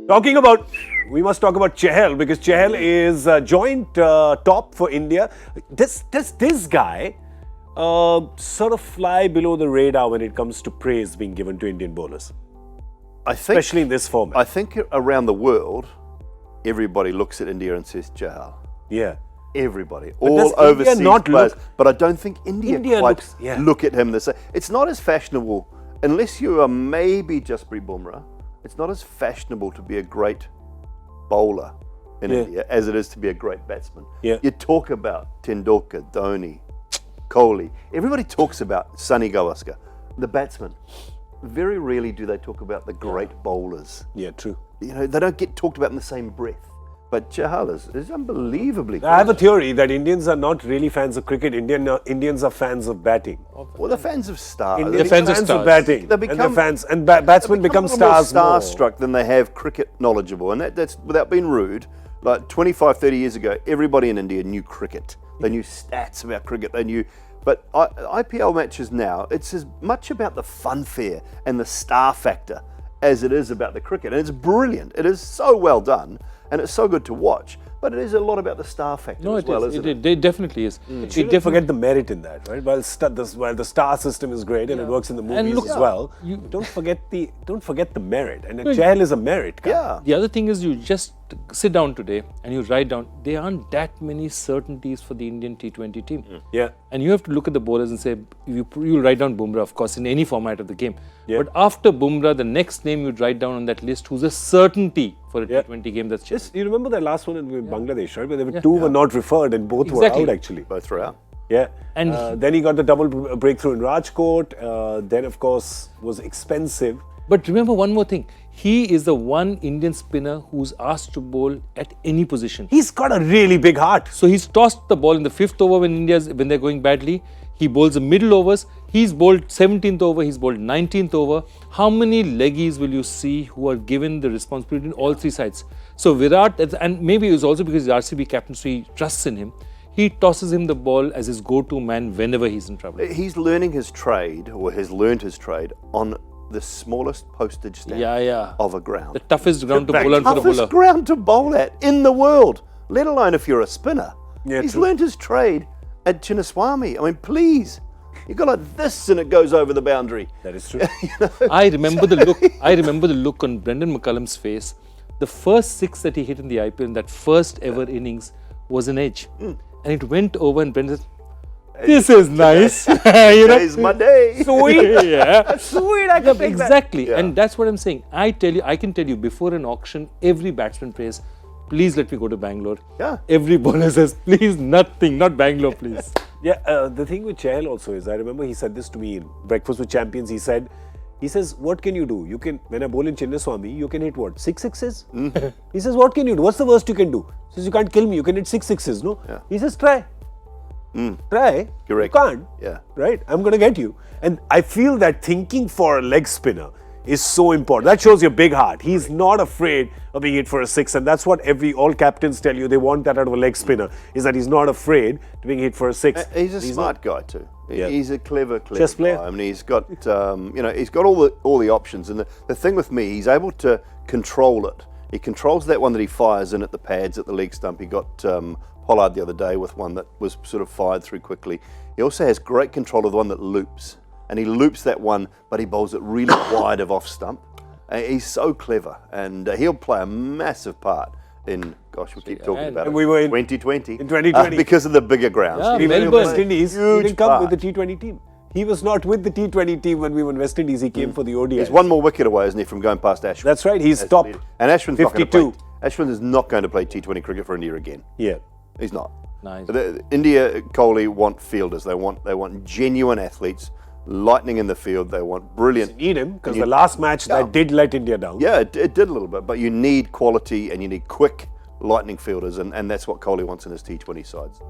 We must talk about Chahal because Chahal is joint top for India. Does this guy sort of fly below the radar when it comes to praise being given to Indian bowlers? Especially in this format. I think around the world, everybody looks at India and says Chahal. Yeah. Everybody, but all overseas players. But I don't think India quite look at him the same. It's not as fashionable, unless you are maybe Jasprit Bumrah, it's not as fashionable to be a great bowler in India as it is to be a great batsman. Yeah. You talk about Tendulkar, Dhoni, Kohli. Everybody talks about Sunny Gavaskar, the batsman. Very rarely do they talk about the great bowlers. Yeah, true. You know, they don't get talked about in the same breath. But Chahal is unbelievably good. I have a theory that Indians are not really fans of cricket. Indians are fans of batting. Well, they're fans of stars. They're fans of batting. They become batsmen become stars more starstruck than they have cricket knowledgeable. And that's without being rude. Like 25, 30 years ago, everybody in India knew cricket. They knew stats about cricket. They knew. But IPL matches now, it's as much about the funfair and the star factor as it is about the cricket. And it's brilliant. It is so well done. And it's so good to watch, but it is a lot about the star factor as well, isn't it? It definitely is. But you don't forget the merit in that, right? While the star system is great and it works in the movies as well, don't forget the merit. And Chahal is a merit guy. Yeah. The other thing is you just sit down today and you write down, there aren't that many certainties for the Indian T20 team. Yeah. And you have to look at the bowlers and say, you'll write down Bumrah, of course, in any format of the game. Yeah. But after Bumrah, the next name you'd write down on that list who's a certainty for a T20 game that's just... You remember that last one in Bangladesh, right? Where there were two were not referred and both were out actually. Both were out. Yeah. And then he got the double breakthrough in Rajkot. Then, of course, was expensive. But remember one more thing. He is the one Indian spinner who's asked to bowl at any position. He's got a really big heart. So he's tossed the ball in the 5th over when they're going badly. He bowls the middle overs. He's bowled 17th over. He's bowled 19th over. How many leggies will you see who are given the responsibility in all three sides? So Virat, and maybe it's also because the RCB captaincy trusts in him, he tosses him the ball as his go-to man whenever he's in trouble. He's learning his trade, or has learned his trade, on the smallest postage stamp of a ground. The toughest ground to bowl on for a bowler. Toughest ground to bowl at in the world, let alone if you're a spinner. Yeah, he's learned his trade at Chinnaswamy. I mean, please. You go like this and it goes over the boundary. That is true. I remember the look. I remember the look on Brendan McCullum's face. The first 6 that he hit in the IPL in that first ever innings was an edge. And it went over and Brendan said, this is nice. Today's my day. Sweet. Yeah. Sweet. I can take that. Exactly. Yeah. And that's what I'm saying. I can tell you before an auction, every batsman prays, please let me go to Bangalore. Yeah. Every bowler says, please, nothing, not Bangalore, please. Yeah, the thing with Chahal also is, I remember he said this to me in Breakfast with Champions. He says, what can you do? You can, when I bowl in Chinnaswamy, you can hit what? 6 sixes? He says, what can you do? What's the worst you can do? He says, you can't kill me. You can hit 6 sixes, no? Yeah. He says, try. Try. Correct. You can't. Yeah. Right? I'm going to get you. And I feel that thinking for a leg spinner is so important. That shows your big heart. He's not afraid of being hit for a 6, and that's what all captains tell you. They want that out of a leg spinner, is that he's not afraid to being hit for a 6. He's a smart guy too. Yeah. He's a clever chess player. guy. I mean, he's got he's got all the options. And the thing with me, he's able to control it. He controls that one that he fires in at the pads at the leg stump. He got Pollard the other day with one that was sort of fired through quickly. He also has great control of the one that loops. And he loops that one, but he bowls it really wide of off stump. He's so clever, and he'll play a massive part in, we keep talking about it, we were in 2020. In 2020. Because of the bigger grounds. Yeah, we were in West Indies, he Huge didn't come part. with the T20 team. He was not with the T20 team when we were in West Indies. He came for the ODI. He's one more wicket away, isn't he, from going past Ashwin? That's right, he's top. And Ashwin's 52. not going to play. Ashwin is not going to play T20 cricket for India again. Yeah. He's not. Nice. India, Kohli want fielders. They want genuine athletes, lightning in the field. They want brilliant. You need him, because the last match that did let India down. Yeah, it did a little bit, but you need quality and you need quick lightning fielders, and that's what Kohli wants in his T20 sides.